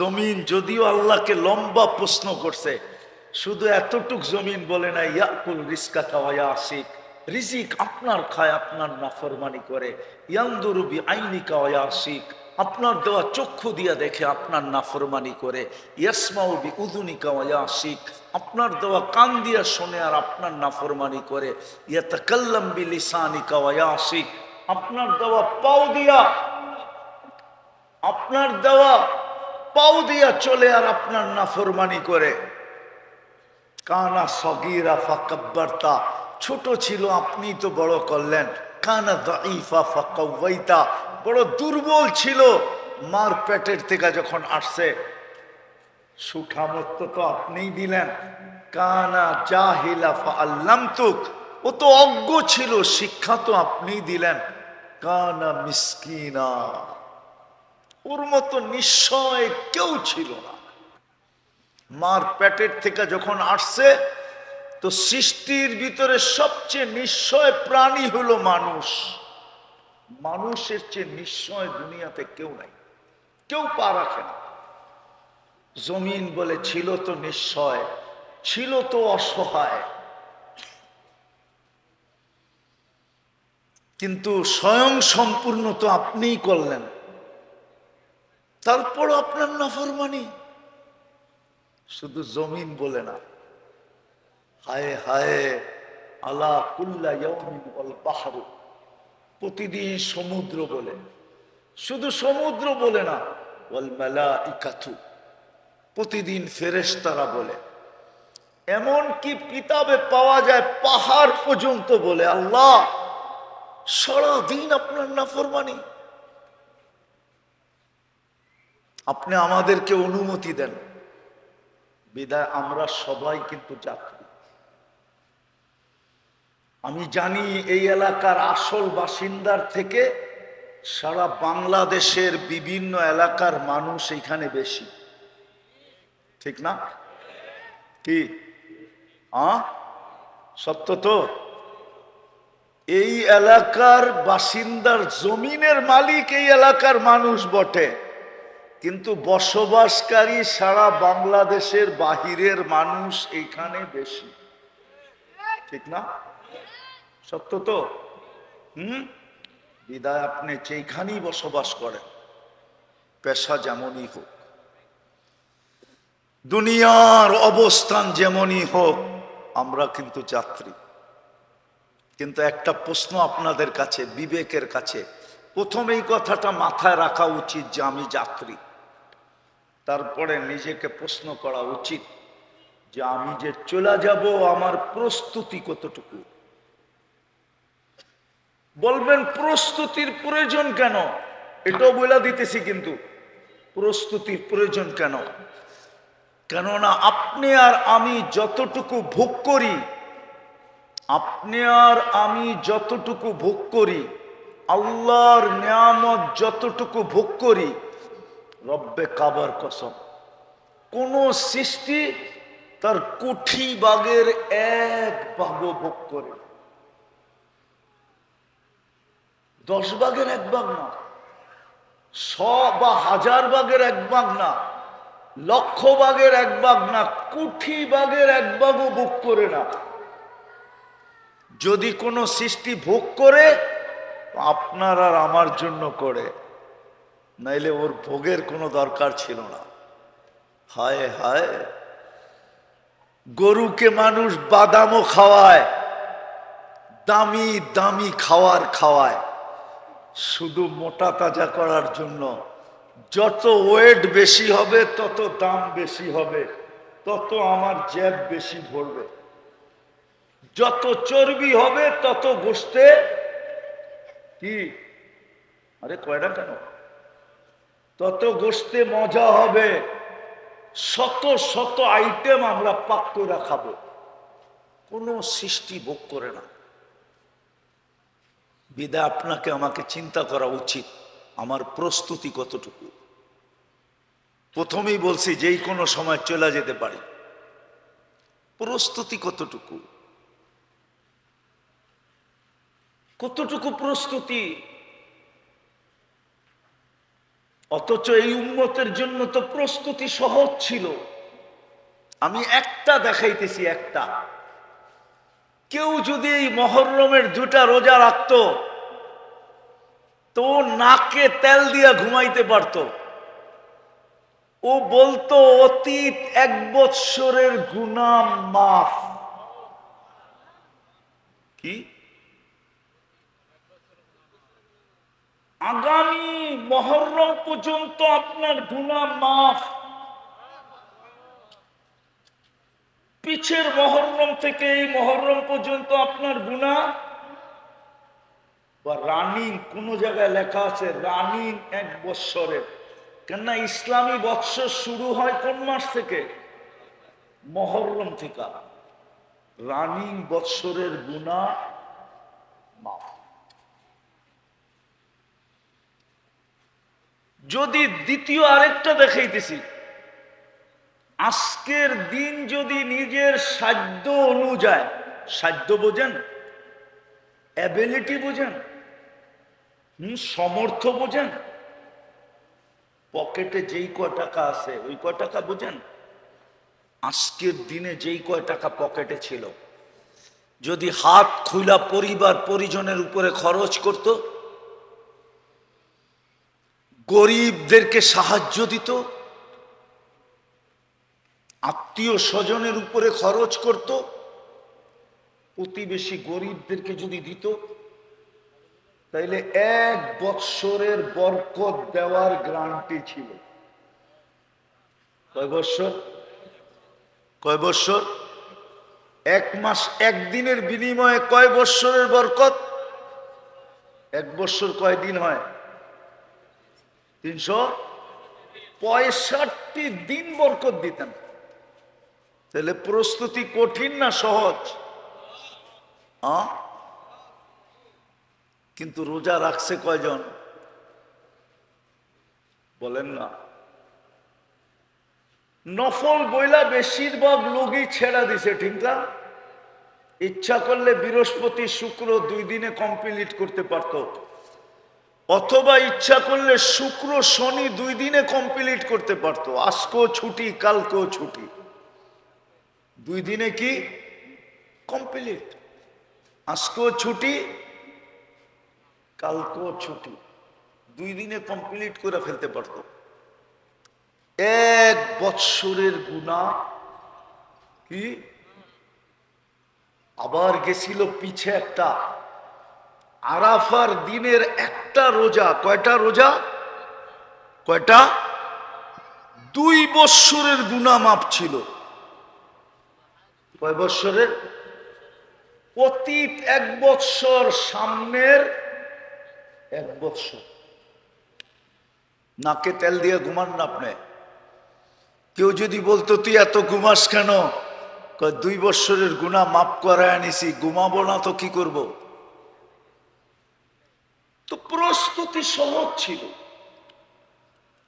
জমিন যদিও আল্লাহকে লম্বা প্রশ্ন করছে, শুধু এতটুক জমিন বলে না ইয়াকুল রিজকা ওয়া ইয়াসিক, রিজিক আপনার খায়, আপনার নাফরমানি করে। ইয়ানদুরু বিআইনিকা ওয়া ইয়াসিক, আপনার দেওয়া চক্ষু দিয়া দেখে, আপনার নাফরমানি করে। ইয়াসমাউ বিউযুনিকা ওয়া ইয়াসিক, আপনার দেওয়া কান দিয়া শোনে আর আপনার নাফরমানি করে। ইয়াতাকাল্লাম বিলিসানিকা ওয়া ইয়াসিক, আপনার দেওয়া পাও দিয়া, আপনার দেওয়া পাও দিয়া চলে আর আপনার নাফরমানি করে। কানা সগীরা ফাকাব্বারতা, ছোট ছিল আপনি তো বড় করলেন। কানা দাঈফা ফাকাওয়াইতা, বড় দুর্বল ছিল, মার পেটের থেকে যখন আসছে সুঠামত্ব তো আপনিই দিলেন। কানা জাহিলা ফাআল্লামতুক, ও তো অজ্ঞ ছিল, শিক্ষা তো আপনিই দিলেন। কানা মিসকিনা, ওর মতো নিশ্চয় কেউ ছিল না। মার পেটের থেকে যখন আসছে তো সৃষ্টির ভিতরে সবচেয়ে নিশ্চয় প্রাণী হলো মানুষ। মানুষের চেয়ে নিশ্চয় দুনিয়াতে কেউ নাই, কেউ পা রাখে না। জমিন বলে ছিল তো নিশ্চয়, ছিল তো অসহায়, কিন্তু স্বয়ং সম্পূর্ণ তো আপনিই করলেন। তারপর আপনার নাফরমানি। শুধু জমিন বলে না, হায় হায় আলা কুল্লা ইয়াউমিন ওয়াল বাহরু, প্রতিদিন সমুদ্র বলে। শুধু সমুদ্র বলে না, ওয়াল মালাইকাতু, প্রতিদিন ফেরেশতারা বলে। এমন কি কিতাবে পাওয়া যায় পাহাড় পর্যন্ত বলে আল্লাহ সারাদিন আপনার নাফরমানি। আপনি আমাদেরকে অনুমতি দেন, বিদায় আমরা সবাই কিন্তু যাত্রী। আমি জানি এই এলাকার আসল বাসিন্দার থেকে সারা বাংলাদেশের বিভিন্ন এলাকার মানুষ এখানে বেশি, ঠিক না? কি সত্য তো? এই এলাকার বাসিন্দার জমিনের মালিক এই এলাকার মানুষ বটে, কিন্তু বসবাসকারী সারা বাংলাদেশের বাহিরের মানুষ এইখানে বেশি, ঠিক না? সত্য তো? বিদায় আপনি যেখানেই বসবাস করেন, পেশা যেমনই হোক, দুনিয়ার অবস্থান যেমনই হোক, আমরা কিন্তু যাত্রী। কিন্তু একটা প্রশ্ন আপনাদের কাছে, বিবেকের কাছে, প্রথম এই কথাটা মাথায় রাখা উচিত যে আমি যাত্রী। তারপরে নিজেকে প্রশ্ন করা উচিত যে আমি যে চলে যাব আমার প্রস্তুতি কতটুকু। বলবেন প্রস্তুতির প্রয়োজন কেন? এটাও বলে দিতেছি, কিন্তু প্রস্তুতির প্রয়োজন কেন? কেননা আপনি আর আমি যতটুকু ভোগ করি, আপনি আর আমি যতটুকু ভোগ করি, আল্লাহর নিয়ামত যতটুকু ভোগ করি, রব্বে কাবার কসম, কোন সৃষ্টি তার কোটি ভাগের এক ভাগও ভোগ করে। 10 ভাগের 1 ভাগ না, 100 বা 1000 ভাগের 1 ভাগ না, লক্ষ ভাগের 1 ভাগ না, কোটি ভাগের 1 ভাগও ভোগ করে না। যদি কোনো সৃষ্টি ভোগ করে, আপনার আর আমার জন্য করে, নাইলে ওর ভোগের কোনো দরকার ছিল না। হায় হায়, গরুকে মানুষ বাদামও খাওয়ায়, দামি দামি খাওয়ার খাওয়ায়, শুধু মোটা তাজা করার জন্য। যত ওয়েট বেশি হবে তত দাম বেশি হবে, তত আমার জেব বেশি ভরবে। যত চর্বি হবে তত গোশতে কি, আরে কয়টা কেন, তত গোশতে মজা হবে। শত শত আইটেম আমরা পাক করে খাবো, কোনো সৃষ্টি ভোগ করে না। বিদায় আপনাকে আমাকে চিন্তা করা উচিত আমার প্রস্তুতি কতটুকু। প্রথমেই বলছি যেই কোনো সময় চলে যেতে পারি, প্রস্তুতি কতটুকু, কতটুকু প্রস্তুতি। অথচ এই উম্মতের জন্য তো প্রস্তুতি সহজ ছিল। আমি একটা দেখাইতেছি, একটা। কেউ যদি এই মহররমের 2টা রোজা রাখতো তো নাকে তেল দিয়া ঘুমাইতে পারত। ও বলতো অতীত 1 বৎসরের গুনাহ মাফ। কি আগামী মহররম পর্যন্ত আপনার গুনাহ মাফ, পিছের মহররম থেকে এই মহররম পর্যন্ত আপনার গুনাহ। বা রানিং কোন জায়গায় লেখা আছে রানিং 1 বৎসরের, কেননা ইসলামী বৎসর শুরু হয় কোন মাস থেকে? মহররম থেকে। রানিং বৎসরের গুনাহ মাফ। যদি দ্বিতীয় আরেকটা দেখাইতেছি, আজকের দিন যদি নিজের সাধ্য অনুযায়ী, সাধ্য বোঝেন, অ্যাবিলিটি বোঝেন, সমর্থ বোঝেন, পকেটে যেই কয় টাকা আছে ওই কয় টাকা বোঝেন, আজকের দিনে যেই কয় টাকা পকেটে ছিল যদি হাত খুলা পরিবার পরিজনের উপরে খরচ করত, গরিবদেরকে সাহায্য দিত, আত্মীয় স্বজনের উপরে খরচ করত, প্রতিবেশী গরিবদেরকে যদি দিত, তাইলে 1 বৎসরের বরকত দেওয়ার গ্যারান্টি ছিল। কয় বৎসর? কয় বৎসর? 1 মাস 1 দিনের বিনিময়ে কয় বৎসরের বরকত? 1 বৎসর কয় দিন হয়? 365 দিন বরকত দিতেন। তাহলে প্রস্তুতি কঠিন না সহজ? কিন্তু রোজা রাখছে কয়জন বলেন না? নফল বইলা বেশিরভাগ লোকই ছেড়া দিছে, ঠিক না? ইচ্ছা করলে বৃহস্পতি শুক্র 2 দিনে কমপ্লিট করতে পারত, অথবা ইচ্ছা করলে শুক্র শনি 2 দিনে কমপ্লিট করতে পারত। আজকেও ছুটি, কালকেও ছুটি, 2 দিনে কি কমপ্লিট? আজকেও ছুটি, কালকেও ছুটি, 2 দিনে কমপ্লিট করে ফেলতে পারত। 1 বৎসরের গুনাহ কি? আবার গেছিল পিছে একটা আরাফার দিনের একটা রোজা। কয়টা রোজা? কয়টা? 2 বৎসরের গুনাহ মাপ ছিল। কয় বৎসরের? অতীত 1 বৎসর, সামনের 1 বৎসর। নাকে তেল দিয়ে ঘুমান না আপনি? কেউ যদি বলতো তুই এত ঘুমাস কেন? 2 বৎসরের গুনাহ মাফ করায় আনিছি, ঘুমাবো না তো কি করব? তো প্রস্তুতি সহজ ছিল,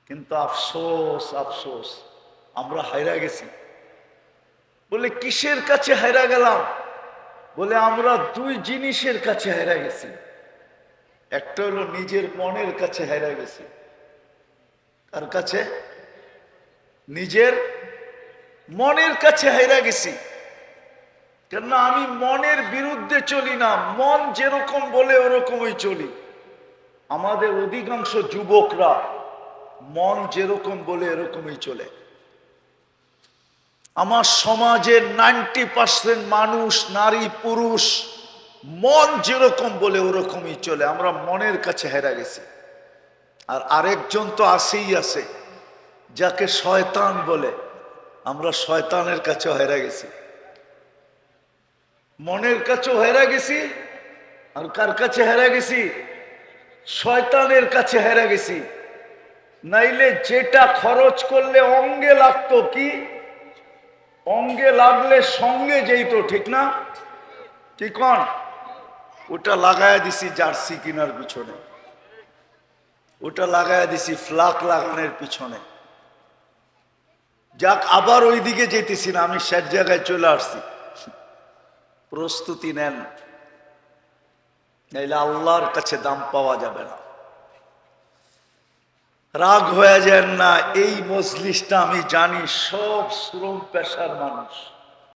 কিন্তু আফসোস আফসোস আমরা হাইরা গেছি। বলে কিসের কাছে হাইরা গেলাম? বলে আমরা 2 জিনিসের কাছে হাইরা গেছি। একটা হলো নিজের মনের কাছে হাইরা গেছি। কার কাছে? নিজের মনের কাছে হাইরা গেছি। কেননা আমি মনের বিরুদ্ধে চলি না, মন যেরকম বলে ওরকমই চলি। আমাদের অধিকাংশ যুবকরা মন যেরকম বলে এরকমই চলে। আমার সমাজের 90% মানুষ, নারী পুরুষ, মন যেরকম বলে ওরকমই চলে। আমরা মনের কাছে হেরা গেছি। আর আরেকজন তো আছেই আছে, যাকে শয়তান বলে। আমরা শয়তানের কাছেও হেরা গেছি, মনের কাছেও হেরা গেছি। আর কার কাছে হেরা গেছি? শয়তানের কাছে হেরা গেছি। নাইলে যেটা খরচ করলে অঙ্গে লাগতো, কি অঙ্গে লাগলে সঙ্গে যেত, ঠিক না? কি কন? ওটা লাগায় দিছি জার্সি কেনার পিছনে, ওটা লাগায় দিছি ফ্লাক লাগানোর পিছনে। যাক, আবার ওই দিকে যেতেছি না, আমি শেষ জায়গায় চলে আসছি। প্রস্তুতি নেন, নাইলে আল্লাহর কাছে দাম পাওয়া যাবে না। রাগ হয়ে যান না, এই মজলিসটা আমি জানি সব শ্রম পেশার মানুষ।